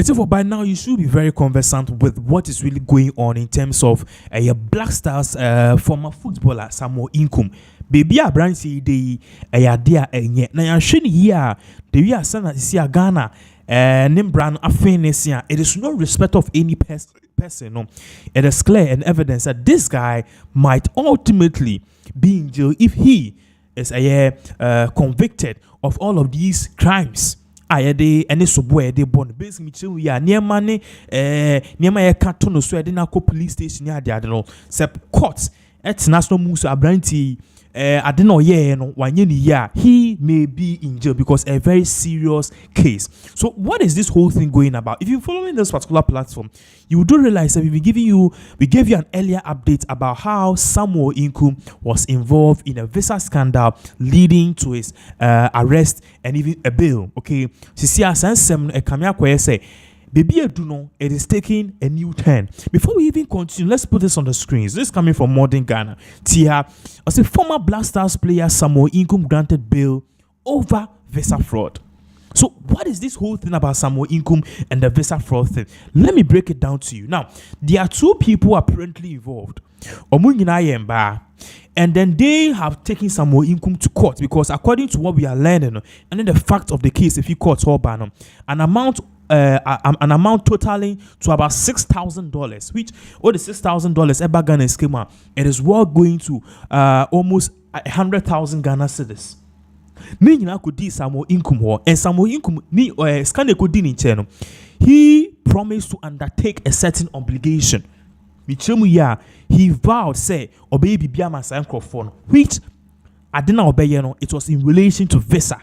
For by now, you should be very conversant with what is really going on in terms of BlackStars former footballer Samuel Inkoom. Baby, a brand say the idea and now shiny here. The we are sana see a Ghana name brand affinity. It is no respect of any person. No, it is clear and evidence that this guy might ultimately be in jail if he is convicted of all of these crimes. Ayede ene sobo de bon basically chill ya niema ne niema ye kato no so na ko police station ya de no se court national musu abranti ade no ye no wanye ni ya he may be in jail because a very serious case. So what is this whole thing going about? If you're following this particular platform, you do realize that we gave you an earlier update about how Samuel Inkoom was involved in a visa scandal leading to his arrest and even a bail. Okay, so see as some kamya kweye say baby Eduno, it is taking a new turn. Before we even continue, let's put this on the screens. This is coming from Modern Ghana. Tia, as a former BlackStars player, Samuel Inkoom granted bail over visa fraud. So what is this whole thing about Samuel Inkoom and the visa fraud thing? Let me break it down to you. Now, there are two people apparently involved. And then they have taken Samuel Inkoom to court because according to what we are learning, and then the fact of the case, if you court an amount totaling to about $6,000, which all the $6,000 ever Ghana schema, it is worth going to almost 100,000 Ghana cedis. Nina could do Samuel Inkoom and Samuel Inkoom ni scan could in channel. He promised to undertake a certain obligation. He vowed, say, obey Bibiama microphone, which I didn't obey. It was in relation to visa,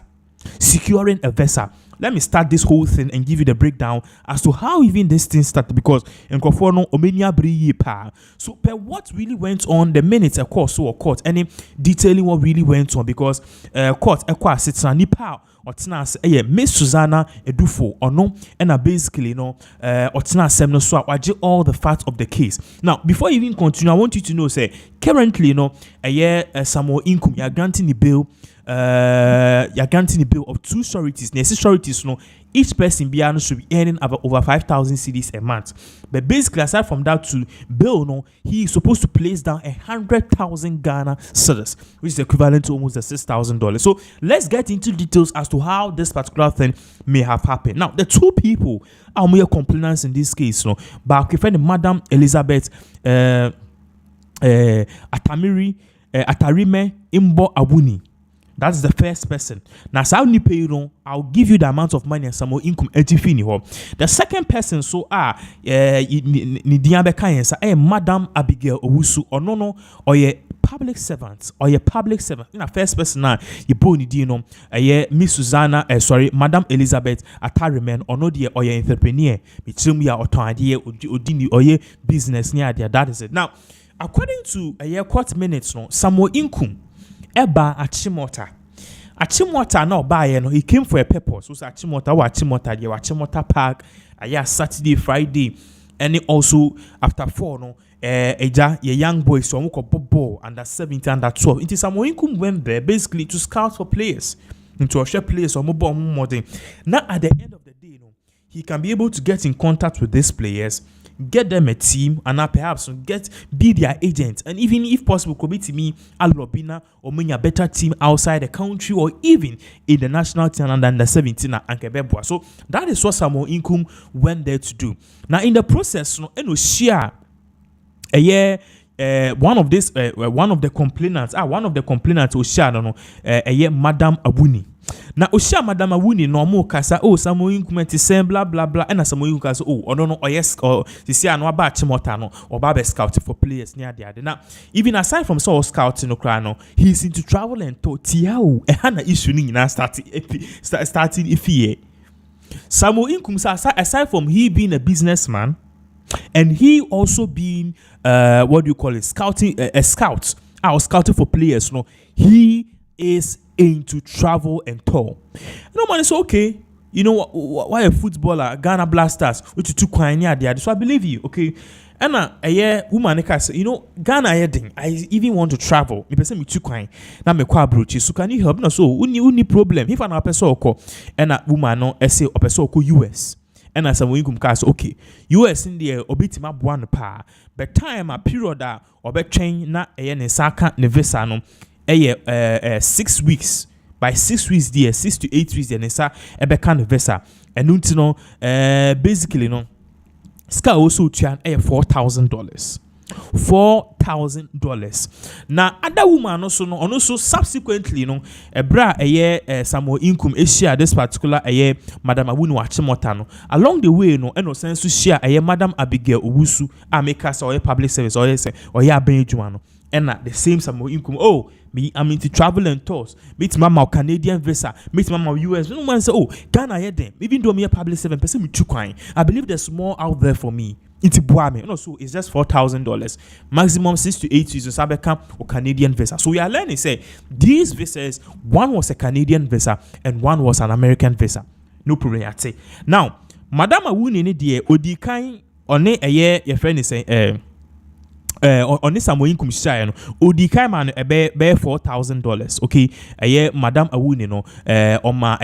securing a visa. Let me start this whole thing and give you the breakdown as to how even this thing started because Nkofono Omenia Bri pa. So per what really went on the minutes a court any detailing what really went on because court sits on nipa or tnas Miss Susanna Edufo or no and basically no or tnas semno so all the facts of the case. Now before you even continue, I want you to know say currently Samuel Inkoom you are granting the bill. You're granting a bill of two sureties. Sureties, each person should be earning over 5,000 cedis a month. But basically, aside from that, to bill, he is supposed to place down 100,000 Ghana cedis, which is equivalent to almost $6,000. So let's get into details as to how this particular thing may have happened. Now, the two people are mere complainants in this case, but Madam Elizabeth Atarime Imbo Abuni. That's the first person. Now, I'll give you the amount of money and some more income. The second person, Madam Abigail Owusu, or public servants, In a first person, Miss Susanna, Madam Elizabeth Atarime, or no dear, or your entrepreneur, or business near there. That is it. Now, according to a court minutes, Samuel Inkoom. Eba Achimota no buy he came for a purpose. So Achimota Park Saturday, Friday, and also after 4 a young boy so ball under 17 under 12. It is Samuel Inkoom went there basically to scout for players, into a share players or mobile modern. Now at the end of the day, he can be able to get in contact with these players, get them a team, and perhaps be their agent, and even if possible could be to me a Lobina or many a better team outside the country or even in the national team under the 17 and Kebebwa. So that is what Samuel Inkoom went there to do. Now in the process, share a year. One of the complainants was share Madam Abuni. Now Osha Madam Awuni no mo kasa Samuel Inkoom say blah blah blah and Samuel Inkoom kasa yes or see anu aba Chimota no or ba scout for players near there. Now even aside from so scouting no he's into travel and to tiao na issue ni na starting if he Samuel Inkoom aside from he being a businessman and he also being scouting a scout scouting for players he is into travel and tour. No man is okay. You know why a footballer Ghana BlackStars which you took there. So I believe you, okay. And a woman Ghana I even want to travel. Me person me too kind. Na me kwa brochi. So can you help? No so uni problem. If an person and a woman no say person US. and as Samuel Inkoom cast okay US in the obitima buan pa but time a period that obetwen na ne saka ne visa no 6 weeks by 6 weeks there 6 to 8 weeks there ne sa ebeka ne visa enu nti no basically no ska also twan $4,000 $4,000 na other woman also no ono so subsequently no ebra Samuel Inkoom share this particular Madam Awuni Wachimota no along the way no eno sense share Madam Abigail Owusu ameka say public service or say aben adwuma no and the same Samuel Inkoom oh me I'm into travel and tours meet mama Canadian visa meet mama US no man say oh Ghana here them even though me a public service person me too kind I believe there's more out there for me. It's boame. No, so it's just $4,000. Maximum 6 to 8 years Sabeka or Canadian visa. So we are learning say these visas, one was a Canadian visa and one was an American visa. No problem at say. Now, Madam Awuni ni die odi kan one your friend is saying on this Samuel Inkoom share no odi kai man be $4,000 okay Madam Awuni no oma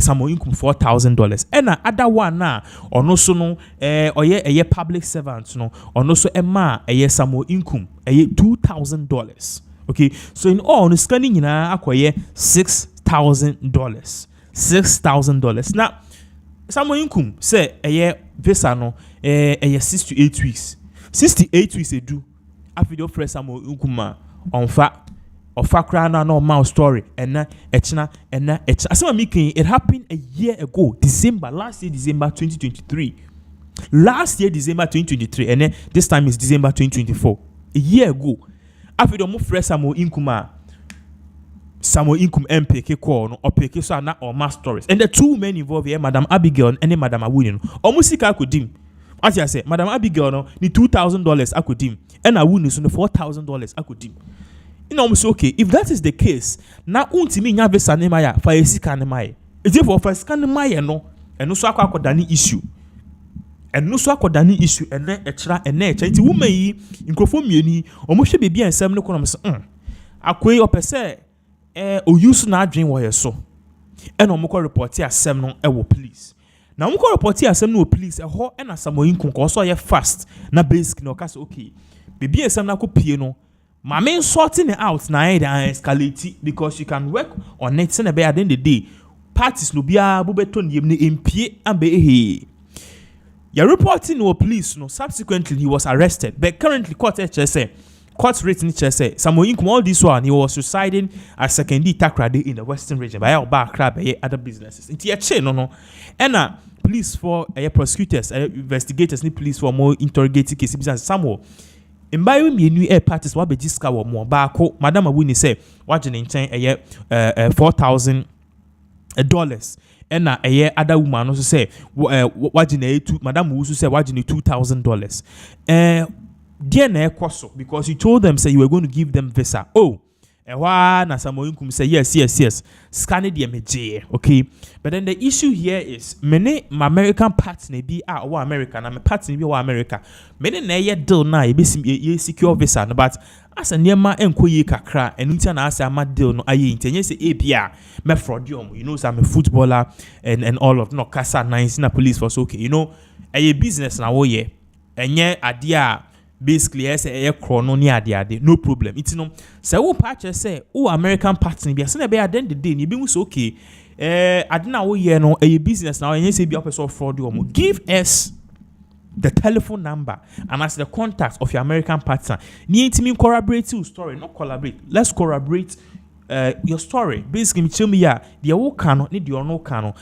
Samuel Inkoom $4,000 and other one na ono so no public servant no ono so ema Samuel Inkoom $2,000 okay so in all no scanning nyina akoye $6,000 now Samuel Inkoom say visa no 6 to 8 weeks 68 weeks edu afido fresh Samuel Inkoom onfa kra na no mouse story ena echina asema making it happened a year ago last year December 2023 and this time is December 2024 a year ago afido mo fresh Samuel Inkoom MPK call no opeke so na or mass stories and the two men involved here Madam Abigail and Madam Awuni no omusika kodim. As I say, Madam Abigail no ni $2,000 akudim, and Awuni so no $4,000 akudim. You know, I'm okay. If that is the case, na untimi nya visa ne maya fa esika ne maya. Eti for fa esika ne maya no, eno so akwa issue. Eno so akwa issue ene echra ene echa. Nti woman yi nkrofo mieni, omo hwe bebia ensem ne kono so akwei opese o use na adwen wo ye so. Eno omo ko report asem no e wo police. Now, we call report here, some no police, a whole and a Samuel Inkoom also ye fast. Na basic no case okay. Baby, a some na no. My main sorting it out na and escalate because you can work on it. Send a at the end of the day. Parties no be a bubeton yemni impie and be he. You're reporting no police no. Subsequently, he was arrested, but currently court HSA. Court written HSA. Samuel Inkoom all this one he was residing at secondary Takrade in the Western region by our crab other businesses. It's a chain no. And police for prosecutors, investigators, need police for more interrogating case business Samuel. In by me new air parties what be jiska or more bako Madam Awuni say watching in chain $4,000 and other woman also say watching Madam Wusu say watching $2,000 dear na ekoso because you told them say you were going to give them visa na Samuel Inkoom say yes scan it meje okay but then the issue here is many my American partner be or America na my partner be or America many na ye deal na ye secure visa no but as a niema enkoyi kakra enuntia na asa ama deal no aye ntenye say APR me fraudium you know say I'm a footballer and all of no kasa nice na police force okay you know a business na wo ye enye adia basically say chrono ni ade no problem it's no say wo patch say wo American partner be say na be at the end of the day ni be so okay ade na wo ye no a business na enye say be person fraud you give us the telephone number and as the contact of your American partner ni intimi corroborate your story not collaborate let's corroborate your story basically me tell me ya the wo kan ni the no kan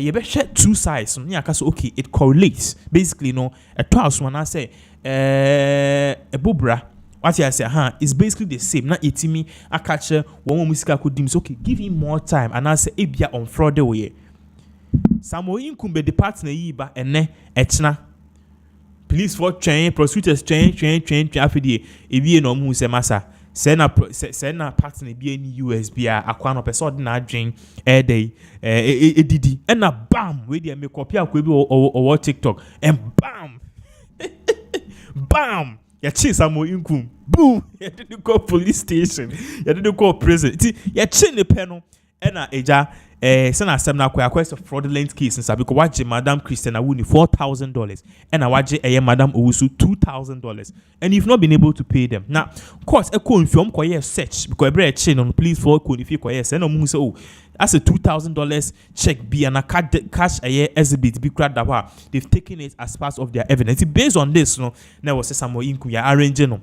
you be share two sides ni aka so okay it correlates basically no a twice when I say a bubra what I say is basically the same na etimi akache one musika kodim so okay give him more time and I say ebia on fraud way Samuel Inkoom be the partner yi ba ene etna police for train prosecutors train afidi ebie no mu se masa sena partner bi any USB akwa no person na adwen day edidi and na bam we dey make copy akwa bi o TikTok and bam bam ya chi Samuel Inkoom boom ya did go police station ya did go prison ya chi ne pe no na eja send a seminar quest of fraudulent case and sabi ko waje Madam Christian Awuni $4,000 and I waje Madam Owusu $2,000 and you've not been able to pay them. Now, of course, a coin film koye search because every chain on police for coin if you koye send no say oh that's a $2,000 check be and a cash exhibit be crowd that they've taken it as part of their evidence. Based on this, there was a Samuel Inkoom arranging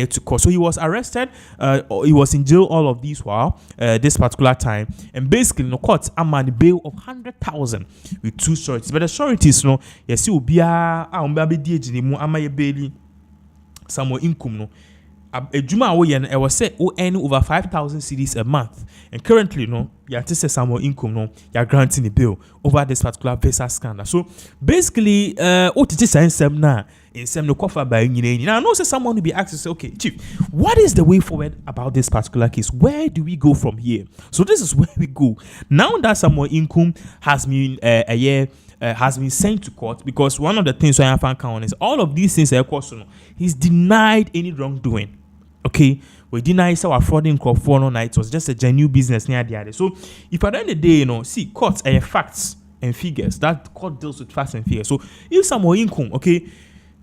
to court. So he was arrested. He was in jail all of these while this particular time, and basically no court a bail of 100,000 with 2 sureties. But the sureties yes will be a bail Samuel Inkoom a juma I was said earn over 5,000 cedis a month, and currently you have to say Samuel Inkoom you're granting a bill over this particular visa scandal. So basically what it is now in some no cover by now I know say someone will be asked to say, okay chief, what is the way forward about this particular case? Where do we go from here? So this is where we go now that Samuel Inkoom has been has been sent to court, because one of the things I found count is all of these things he's denied any wrongdoing. Okay, we deny our fraud in crop for no, it was just a genuine business near the other. So if at the end of the day, see, courts are facts and figures. That court deals with facts and figures. So if Samuel Inkoom, okay,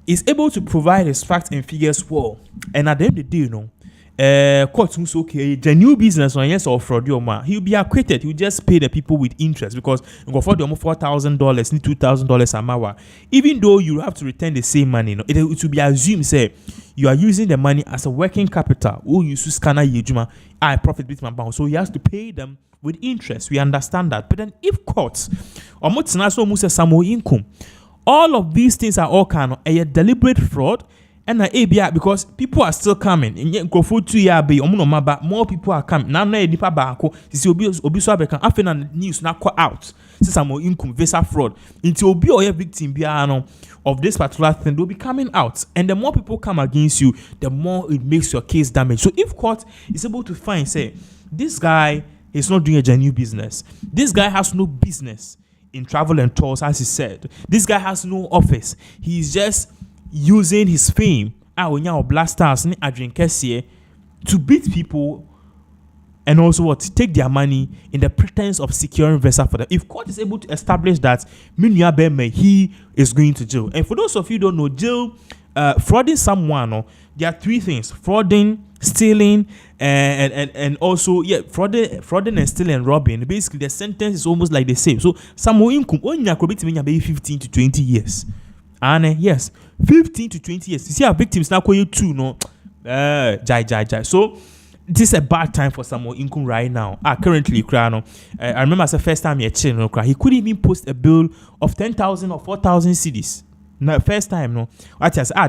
is able to provide his facts and figures well, and at the end of the day, court who's okay, genuine business on yes or fraud, he'll be acquitted. He'll just pay the people with interest, because you go for the $4,000, $2,000 a hour. Even though you have to return the same money, it will be assumed say you are using the money as a working capital. Who use scanner yejuma, I profit bit my bound. So he has to pay them with interest. We understand that. But then if courts or Samuel Inkoom, all of these things are all kind of a deliberate fraud. And because people are still coming, and go for 2 years, more people are coming. Now, nipa baako. Sisi obi so abeka. After na news na call out. Since Samuel Inkoom visa fraud, until obi or a victim of this particular thing, they'll be coming out. And the more people come against you, the more it makes your case damage. So if court is able to find, say, this guy is not doing a genuine business, this guy has no business in travel and tours, as he said, this guy has no office, he's just using his fame, BlackStars to beat people and also take their money in the pretense of securing visa for them. If court is able to establish that he is going to jail. And for those of you who don't know, jail, frauding someone, there are 3 things: frauding, stealing, and also frauding and stealing and robbing. Basically, the sentence is almost like the same. So Samuel Inkoom only 15 to 20 years. And yes, 15 to 20 years. You see our victims now call you 2 jai. So this is a bad time for Samuel Inkoom right now. Currently, I remember the first time he couldn't even post a bill of 10,000 or 4,000 cedis. No, first time,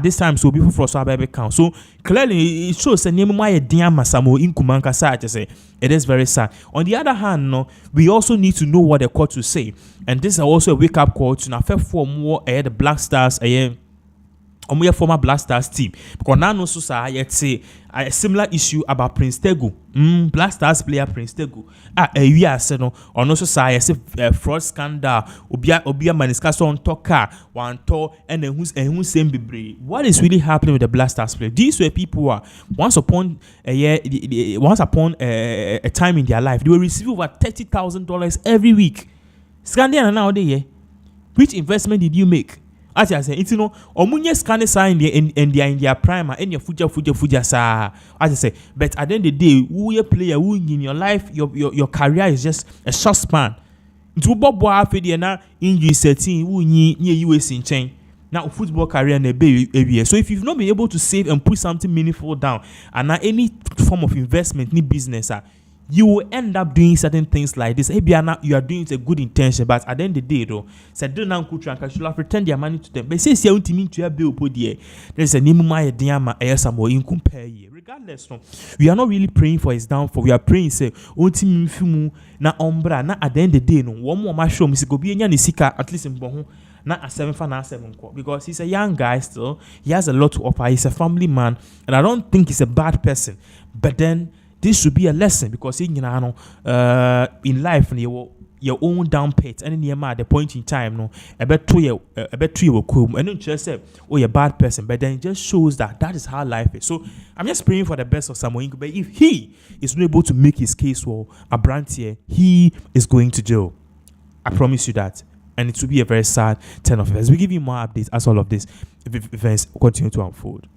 this time so people for so baby count. So clearly it shows the name why Samuel Inkoom. It is very sad. On the other hand, we also need to know what the court will say, and this is also a wake up call to now for more the BlackStars former BlackStars team, because now no say a similar issue about Prince Tegu. BlackStars player Prince Tegu. We are said no, or no say fraud scandal. Obia maniska so on talker one to and who's same be. What is really happening with the BlackStars player? These were people who are once upon a time in their life they will receive over $30,000 every week. Scandal nowadays. Which investment did you make? As I say, it's omunye scanner sign in their prime and your future sa. As I say, but at the end of the day, who a player who in your life, your career is just a short span. Into Bobo after the na injury setting who near US in chain. Now football career and a baby. So if you've not been able to save and put something meaningful down, and now any form of investment, any business, you will end up doing certain things like this. Maybe you are doing it with a good intention, but at the end of the day, though, said do not should have returned their money to them. But say you to to a bill put there. There's a Nimuma Diama Samuel Inkoom per year. Regardless, we are not really praying for his downfall. We are praying, say, na ombra, na at the end of the day, no one more mushroom is go be nisika at least in Bohun. Not a 7 for now 7 because he's a young guy still. He has a lot to offer. He's a family man, and I don't think he's a bad person. But then this should be a lesson, because in life your own down pit and near at the point in time no a bet 2 will come and just say oh you're a bad person, but then it just shows that is how life is. So I'm just praying for the best of Samuel Inkoom, but if he is not able to make his case for a brand here, he is going to jail. I promise you that. And it will be a very sad turn of events. We give you more updates as all of this events continue to unfold.